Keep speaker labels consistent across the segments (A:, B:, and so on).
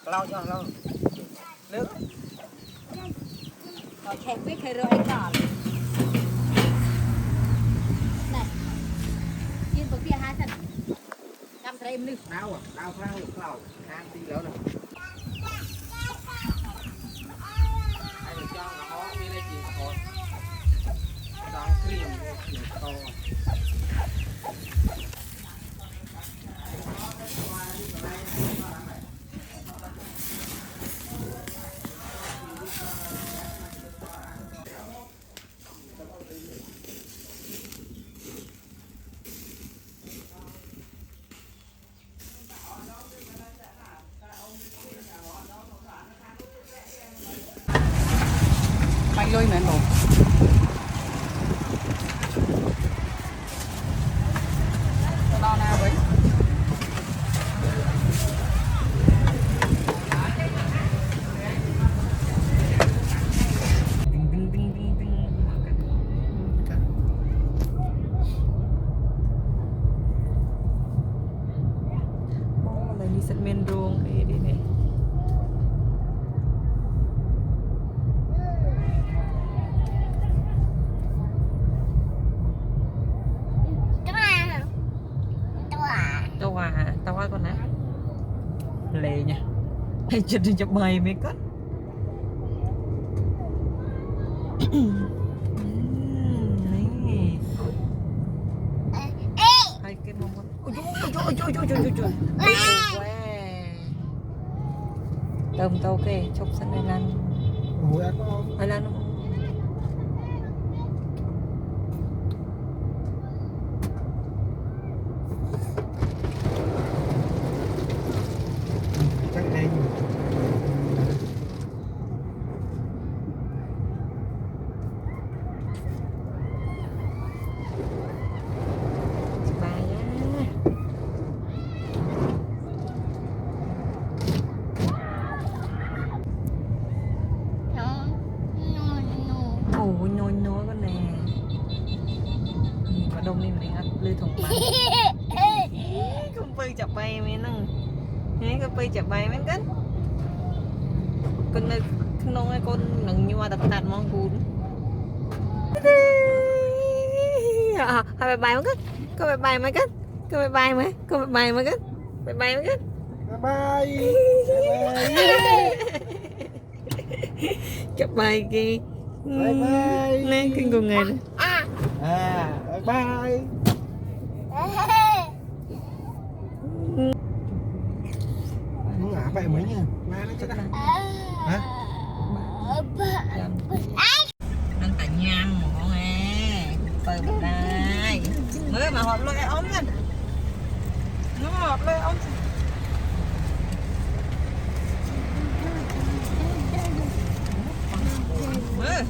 A: lau cho lau nước
B: rồi kẹp với cây rơi còn này chiên bữa kia hai thằng cầm thêm nước
A: đau khang lau khang đi lỡ rồi ai được cho nó như đây chỉ còn đang cream to
C: bánh lôi mến bố đo nào với đi sân miền ruộng cái đi này tao qua con nè lề nha hay chụp đi chụp mày mấy con hai cái mông con ôi tôm tao kê chụp sân đây lan ai lan không nhồi con nè mà đông đi mình ăn lư thùng bánh không phơi chập bay mấy nâng thế cái phơi chập bay mấy cái con này không nông ai con nâng như mà đặt mong cún hai bài mấy cái có bài mấy cái có bài mấy có bài mấy cái bài mấy cái
A: bye
C: chập bài kia
A: bye bye
C: nè cái con này
A: bye nó ngã vậy mấy nha má nó chết hả
C: đang tại nhang một con nè ơi bật đây mới mà hộp lôi ống lên nó hộp lôi ống mới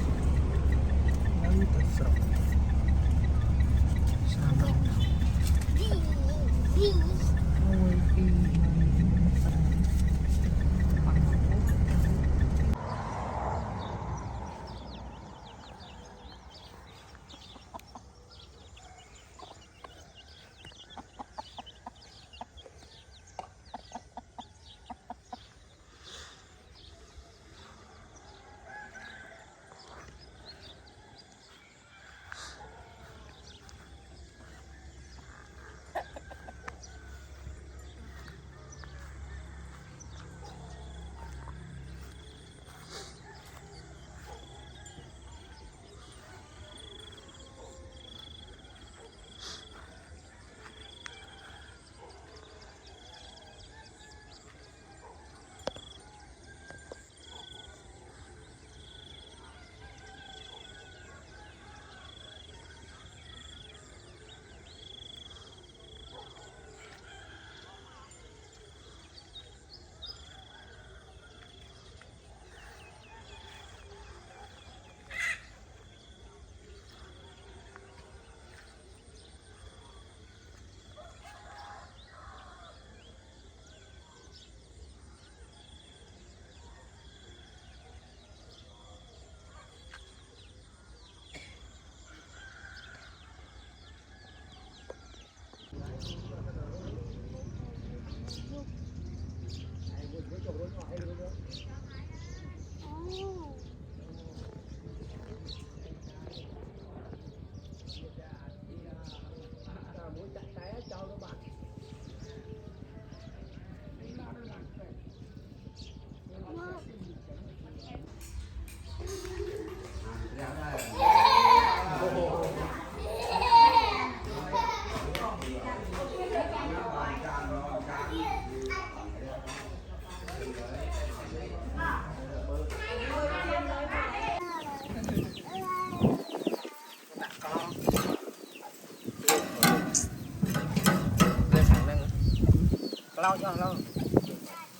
A: lao cho lao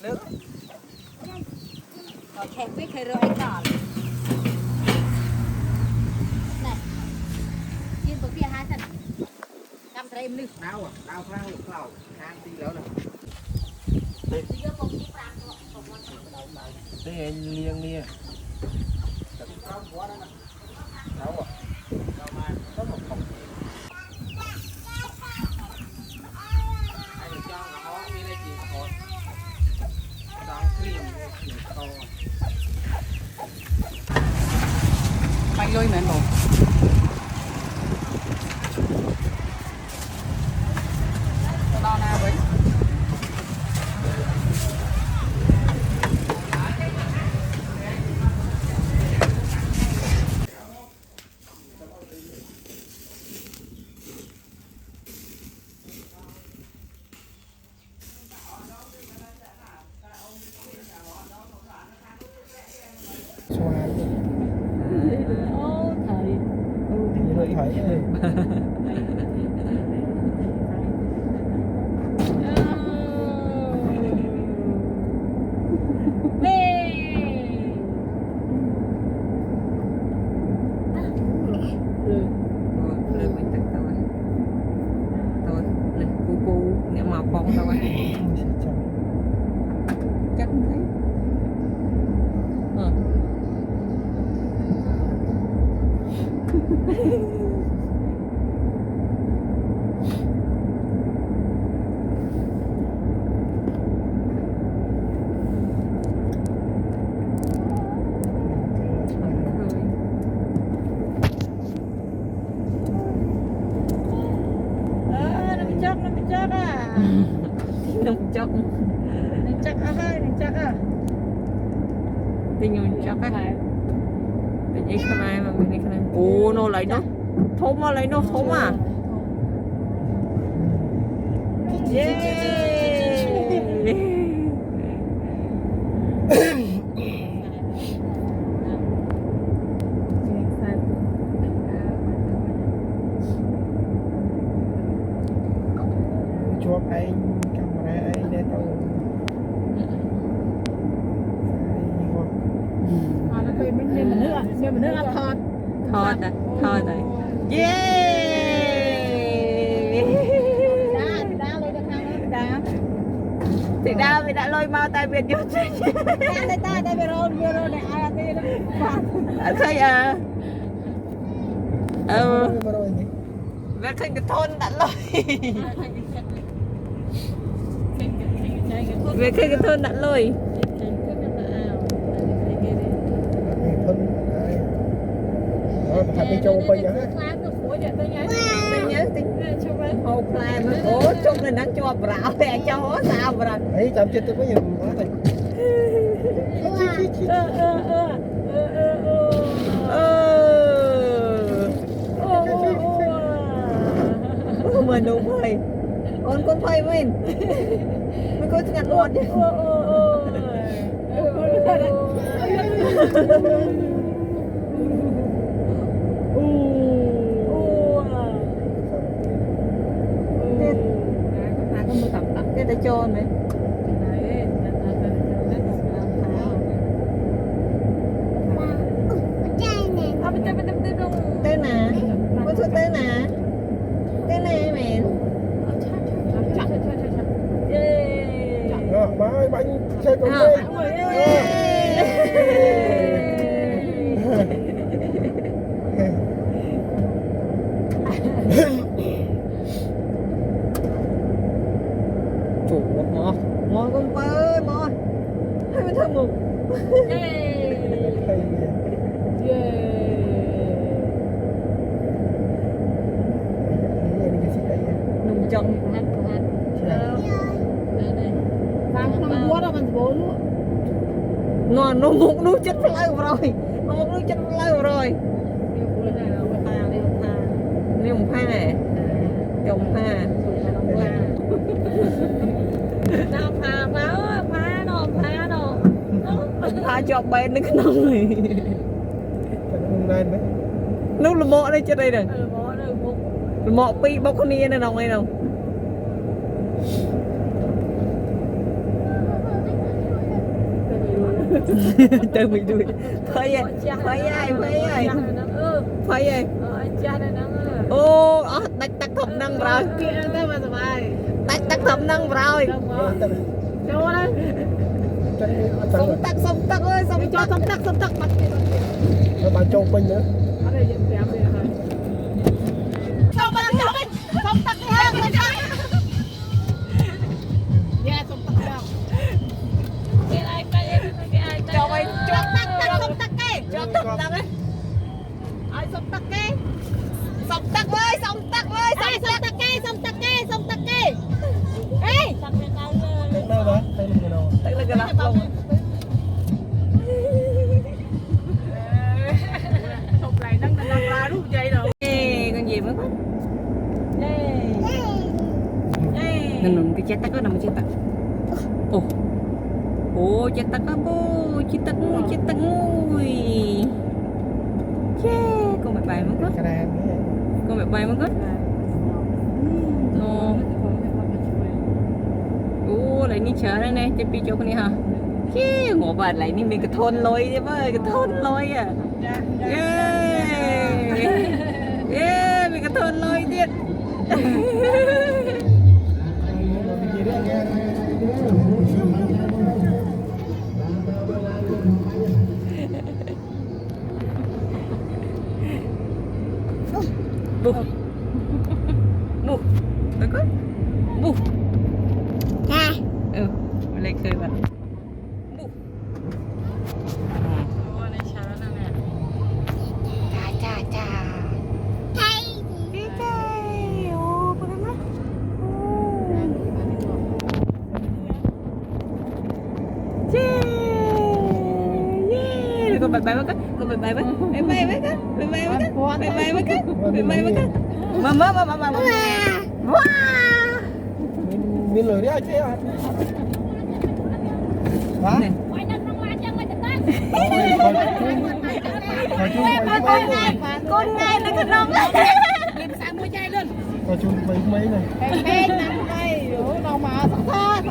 A: nước
B: Rồi kẹp với cây rơi anh đỏ này chiên bữa kia hai thằng cầm thêm nước
A: đau à đau khang được lao khang tí nữa này
B: đi vô phòng chiếc làm
A: đây liêng đi đau quá đó nè đau à đau mà có một phòng ai được cho nó đi đây chỉ thôi đang cream to bay lôi mẹ một đo nào vậy
B: ô thầy
C: lên mình tắt thôi thôi này cu nè màu phong thôi chắc thấy nông chóc tình nhung chóc á tình ấy không ai mà mình không ai ô nó lấy nó thôm mà lấy nó thôm à
A: chụp anh camera anh để tao
B: nó cười mình nước thọt
C: thôi rồi thì đã lôi mau tay Việt vô
B: tay về rồi này ai đi nó
C: khơi à về khơi cái thôn đã lôi về khơi cái thôn đã lôi
A: thật đi châu bây giờ
C: nhớ tính hộp lại mà cố chung là đang cho bảo để cho hố sao rồi
A: ấy chậm chết tôi có nhiều quá rồi
C: mình đúng rồi con phơi mình có ngặt luôn cái ta cho này tên nè có số tên nè tên này mẹ
A: má ơi bánh chơi con
C: chủ mò con ơi mò hay mình thơm mừng nung chân ngon nó một nước chết lâu rồi nó một nước chết lâu rồi liềm pha này chồng pha
B: nó phá báo phá nó
C: pha cho bên nó cái nông này
A: lên đấy
C: nút là mọ đây trên đây này mọ pi bóc con nia này nông này đâu Từ bị đuổi phải ai phải ai phải ai phải ai ô tách tách thầm năng rồi tách thầm năng rồi sống tắc ơi sống tắc mặt
A: nó bạn trâu quanh nữa
B: sống tắc đi ha
C: cho mày
B: sống tắc cái
C: cho tắc ấy ai sống tắc cái sống tắc ơi sống tắc
B: sống tắc cái ê
A: tay đâu đó tay mình nào
C: tức là cái lát lông
D: Thục lại nâng ra lúc vậy đâu.
C: con gì mới mất nên cái chết tắc đó nằm chết tắc ồ ồ chết tắc á bố chết tắc ngui con bye bye mất
A: cái này
C: con bye bye mất no ô lại ní chờ đây nè chơi pi cho con đi hả chứ ngộ bà lại ní mình cái thôn lôi chứ với cái thôn lôi à yeah mình cái thôn lôiទៀតbù bù được không bù mình lại cười bạn bù cha ô con em á con bye bye với con bye bye với bye bye với con bye bye với con bye bye với con bye bye với con mama wow
A: mình lười đấy chứ hả
C: con ngay nó cái nông
D: Tìm sang mua chai luôn.
A: có chung mấy này
D: Bên nằm đây, đâu mà thật
C: ra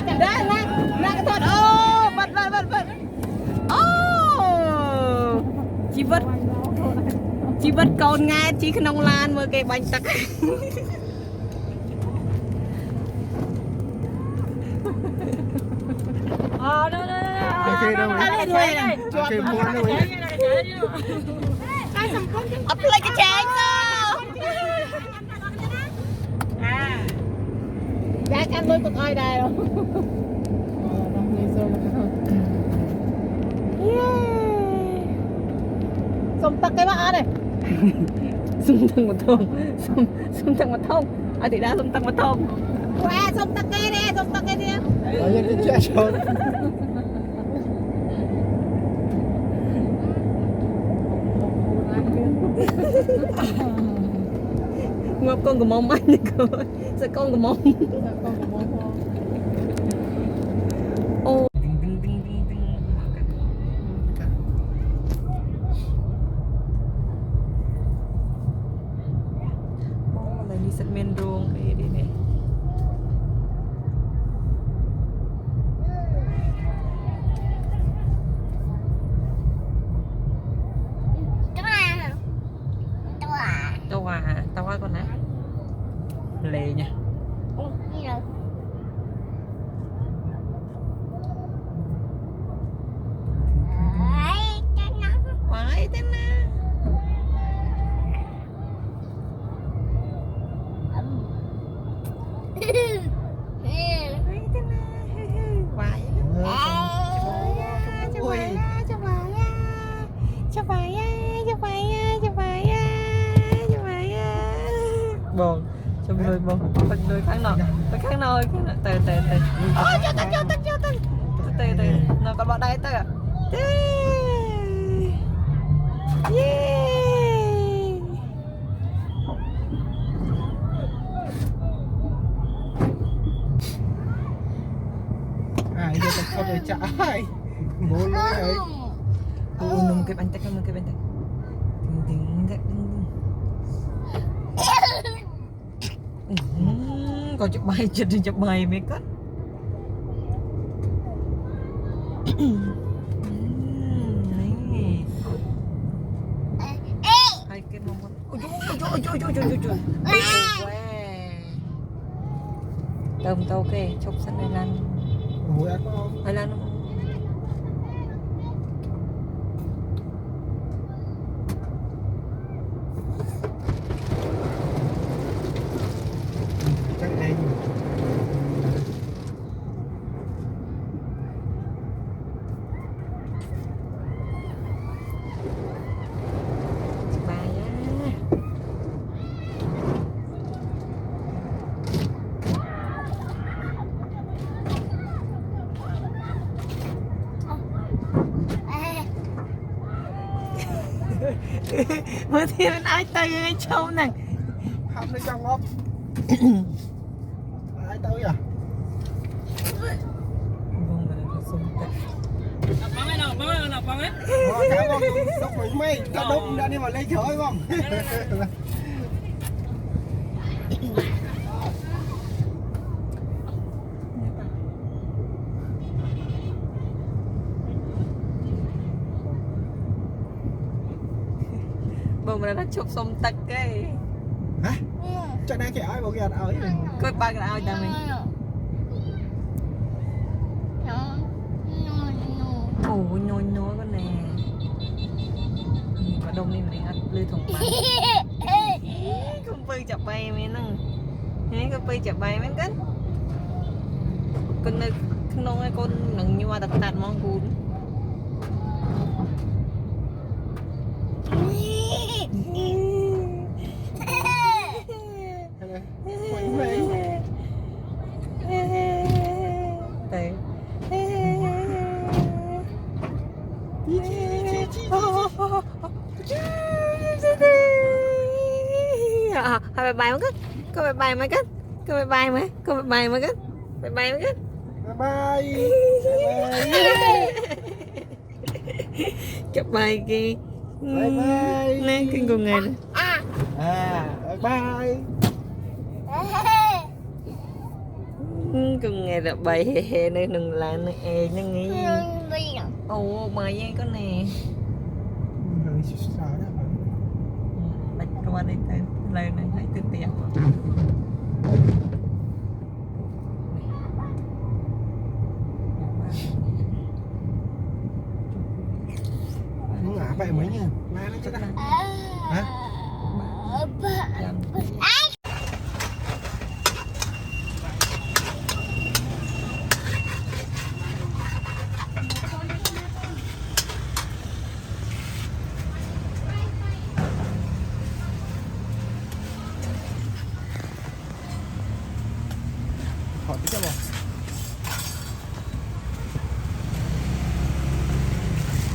C: cái thật ô bật ô chị vật con ngay chị cái nông lan mới cái bánh tắc
A: ok đâu ok mua đâu
C: ấp lấy cái chén sao
D: giá ăn với một ai đây đâu. Xong tắt cái bát này.
C: sung thằng một thông ở thì đã sung thằng một thông
D: Qua xong tắt cái đi, xong tắt cái đi.
A: ở những cái trẻ trâu
C: ngọc con của mông anh cơ sao con của mông ô lại đi sân men ruộng cái đi này tao qua con này lề nha quái thế na quái bồn trong người bồn phần người kháng nọ từ ôi cho tao từ nó còn bọn đây tao à
A: ai giờ tao không để chạy bố lỗi ấy
C: nung cái bánh tét còn chụp bài chụp bài mấy cất Tôm tàu kê chụp sân này lan
A: Ủa có không?
C: hay lan không
A: Chắc đây.
C: bài á mới thì bên ai tay cái châu này
A: Không nó trong không? Ai tới à?
C: vâng là nó sung tệ
A: Ờ, cảm ơn đúc mình mấy cho đúc ra đi mà lấy chổi không?
C: bông là nó chụp xong tật cái
A: Hả? Cho nên cái ơi bộ kia ở này.
C: coi ba cái ao ta mình ồ nhồi nhồi con nè và đông đi mình ăn lư thùng bánh không phơi chập bay mấy năng thế có phơi chập bay mấy cái con nông ai con nâng như mà đặt đặt mong cún
A: Mình mấy.
C: đấy hai bài mấy cái có bài mấy cái có bài mấy có bài mấy cái bài mấy cái
A: Bye bye.
C: chụp bài kia
A: Bye bye.
C: nè cái con này
A: À, bye.
C: con này là bài hè hè nên đừng là nó e nó nghĩ ồ mà vậy có nè
A: Rồi sợ đó.
C: bạch qua đây tên lời này thấy tên tiền
A: Nó ngã vậy mấy nha. Mai nó chắc ăn. Hả? Hỏi tí cho bọn.